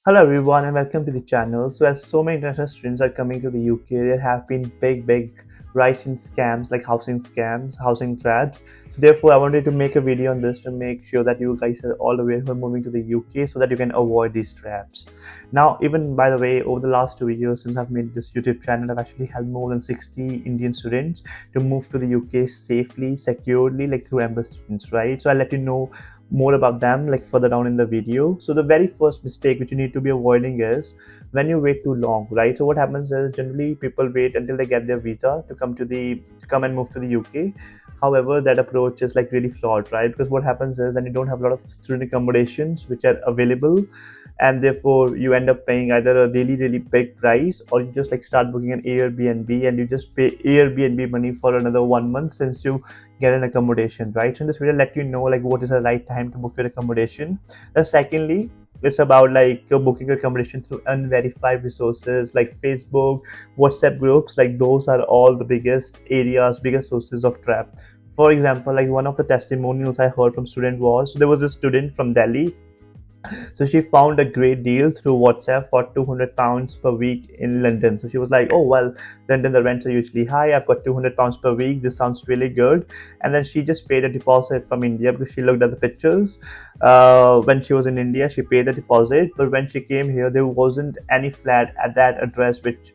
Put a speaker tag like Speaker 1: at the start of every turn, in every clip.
Speaker 1: Hello everyone and welcome to the channel. So as so many international students are coming to the UK, there have been big rising scams like housing scams, housing traps. So therefore I wanted to make a video on this to make sure that you guys are all aware who are moving to the UK so that you can avoid these traps. Now even by the way, over the last 2 years since I've made this YouTube channel, I've actually helped more than 60 Indian students to move to the UK safely, securely, like through embassy students, right? So I'll let you know more about them like further down in the video. So the very first mistake which you need to be avoiding is when you wait too long, right? So what happens is generally people wait until they get their visa to come and move to the UK. However, that approach is like really flawed, right? Because what happens is, and you don't have a lot of student accommodations which are available, and therefore you end up paying either a really big price, or you just like start booking an Airbnb and you just pay Airbnb money for another 1 month since you get an accommodation, right? So in this video, I'll let you know like what is the right time to book your accommodation. And secondly, it's about like booking your accommodation through unverified resources like Facebook, WhatsApp groups. Like those are all the biggest sources of trap. For example, like one of the testimonials I heard from student was, so there was a student from Delhi. So she found a great deal through WhatsApp for £200 per week in London. So she was like, oh, well, London, the rents are usually high. I've got £200 per week. This sounds really good. And then she just paid a deposit from India because she looked at the pictures. When she was in India, she paid the deposit. But when she came here, there wasn't any flat at that address which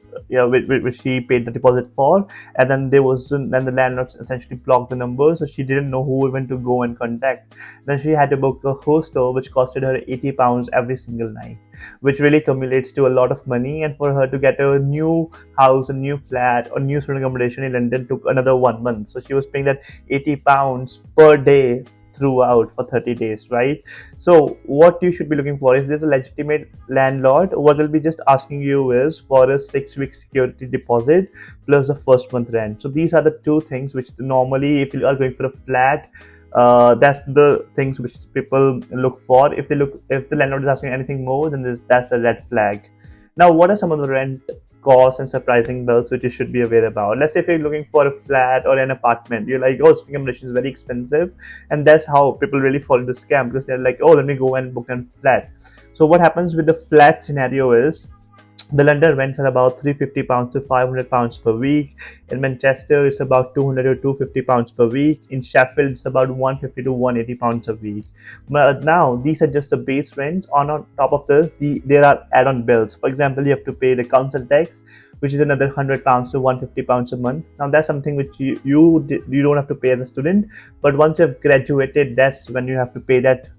Speaker 1: she paid the deposit for. And then then the landlord essentially blocked the number. So she didn't know who even to go and contact. Then she had to book a hostel which costed her £80 every single night, which really accumulates to a lot of money. And for her to get a new house, a new flat, or new student accommodation in London took another 1 month. So she was paying that £80 per day throughout for 30 days, right? So what you should be looking for, if there's a legitimate landlord, what they'll be just asking you is for a 6 week security deposit plus the first month rent. So these are the two things which normally, if you are going for a flat, that's the things which people look for. If the landlord is asking anything more, then that's a red flag. Now, what are some of the rent costs and surprising bills which you should be aware about? Let's say if you're looking for a flat or an apartment, you're like, oh, student accommodation is very expensive, and that's how people really fall into scam, because they're like, oh, let me go and book a flat. So what happens with the flat scenario is, the London rents are about £350 to £500 per week. In Manchester, it's about £200 to £250 per week. In Sheffield, it's about £150 to £180 a week. But now, these are just the base rents. On top of this, there are add-on bills. For example, you have to pay the council tax, which is another £100 to £150 a month. Now, that's something which you don't have to pay as a student, but once you've graduated, that's when you have to pay that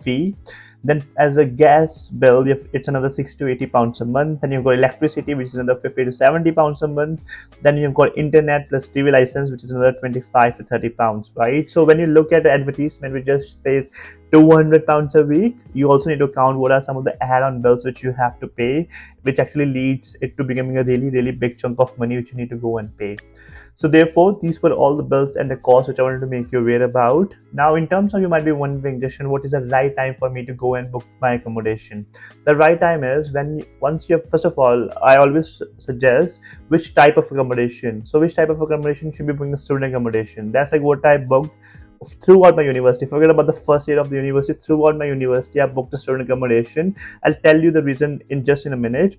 Speaker 1: fee. Then as a gas bill, it's another £60 to £80 a month. Then you've got electricity, which is another £50 to £70 a month. Then you've got internet plus TV license, which is another £25 to £30, right? So when you look at the advertisement which just says £200 a week, you also need to count what are some of the add-on bills which you have to pay, which actually leads it to becoming a really big chunk of money which you need to go and pay. So therefore, these were all the bills and the costs which I wanted to make you aware about. Now, in terms of, you might be wondering, Jashan, what is the right time for me to go and book my accommodation? The right time is once you have, first of all, I always suggest which type of accommodation. So which type of accommodation should be booking? A student accommodation. That's like what I booked throughout my university. Forget about the first year of the university. Throughout my university, I booked a student accommodation. I'll tell you the reason in a minute.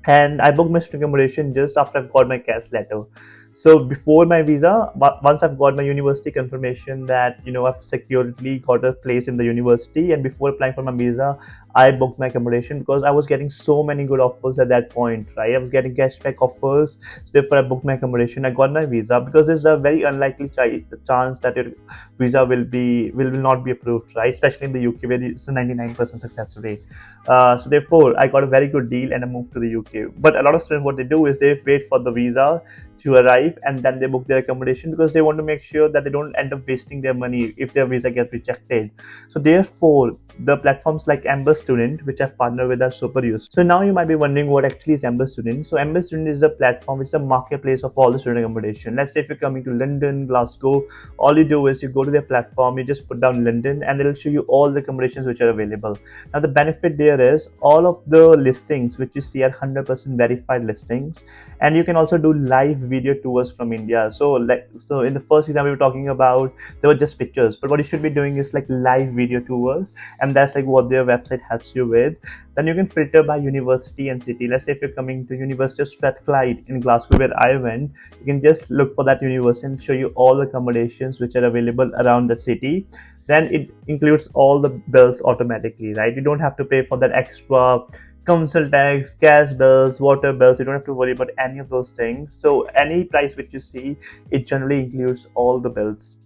Speaker 1: And I booked my student accommodation just after I got my CAS letter. So before my visa, once I've got my university confirmation that I've securely got a place in the university, and before applying for my visa, I booked my accommodation because I was getting so many good offers at that point, right? I was getting cashback offers, so therefore I booked my accommodation. I got my visa because there's a very unlikely chance that your visa will not be approved, right? Especially in the UK where it's a 99% success rate. So therefore, I got a very good deal and I moved to the UK. But a lot of students, what they do is they wait for the visa to arrive and then they book their accommodation because they want to make sure that they don't end up wasting their money if their visa gets rejected. So therefore, the platforms like Embassy Student, which I've partnered with, are super useful. So now you might be wondering what actually is Embassy Student. So Embassy Student is a platform, it's a marketplace of all the student accommodation. Let's say if you're coming to London, Glasgow, all you do is you go to their platform, you just put down London, and it'll show you all the accommodations which are available. Now the benefit there is all of the listings which you see are 100% verified listings, and you can also do live video tours from India. So in the first example we were talking about, there were just pictures, but what you should be doing is like live video tours, and that's like what their website helps you with. Then you can filter by university and city. Let's say if you're coming to University of Strathclyde in Glasgow, where I went, you can just look for that university and show you all the accommodations which are available around that city. Then it includes all the bills automatically, right? You don't have to pay for that extra council tax, gas bills, water bills. You don't have to worry about any of those things. So any price which you see, it generally includes all the bills.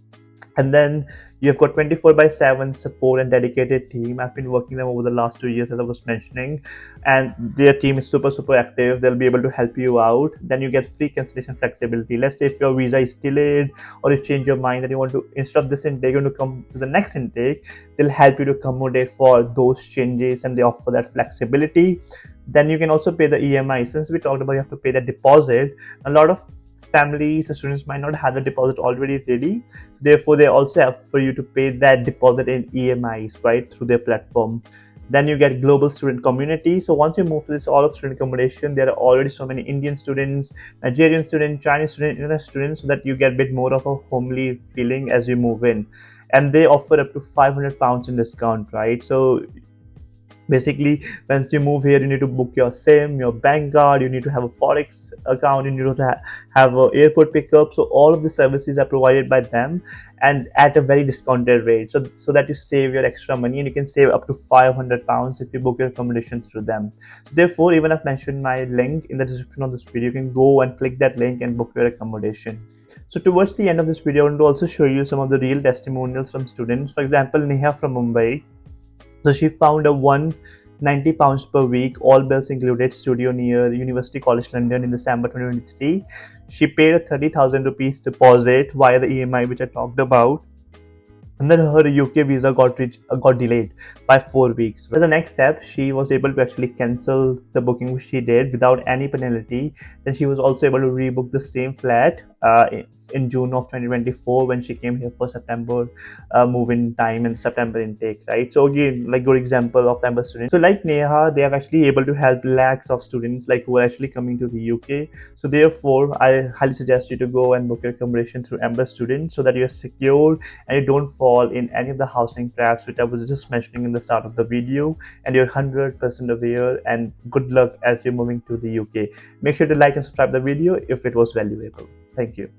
Speaker 1: And then you've got 24 by 7 support and dedicated team. I've been working them over the last 2 years, as I was mentioning, and their team is super active. They'll be able to help you out. Then you get free cancellation flexibility. Let's say if your visa is delayed or you change your mind and you want to, instead of this intake, you want to come to the next intake, they'll help you to accommodate for those changes, and they offer that flexibility. Then you can also pay the EMI. Since we talked about you have to pay the deposit, a lot of families and students might not have the deposit already ready. Therefore, they also have for you to pay that deposit in EMIs, right, through their platform. Then you get global student community. So once you move to this all of student accommodation, there are already so many Indian students, Nigerian students, Chinese students, international students, so that you get a bit more of a homely feeling as you move in. And they offer up to £500 in discount, right? So basically, once you move here, you need to book your sim, your bank card, you need to have a forex account, you need to have a airport pickup. So all of the services are provided by them, and at a very discounted rate, so that you save your extra money, and you can save up to £500 if you book your accommodation through them. So therefore, even I've mentioned my link in the description of this video. You can go and click that link and book your accommodation. So towards the end of this video, I want to also show you some of the real testimonials from students. For example, Neha from Mumbai. So she found a £190 per week, all bills included, studio near University College London in December 2023. She paid a 30,000 rupees deposit via the EMI, which I talked about. And then her UK visa got delayed by 4 weeks. As a next step, she was able to actually cancel the booking which she did without any penalty. Then she was also able to rebook the same flat in June of 2024 when she came here for September move-in time and September intake, right? So again, like good example of Amber students. So like Neha, they are actually able to help lakhs of students like who are actually coming to the UK. So therefore, I highly suggest you to go and book your accommodation through Amber Students so that you are secure and you don't fall in any of the housing traps which I was just mentioning in the start of the video, and you're 100% aware. And good luck as you're moving to the UK. Make sure to like and subscribe the video if it was valuable. Thank you.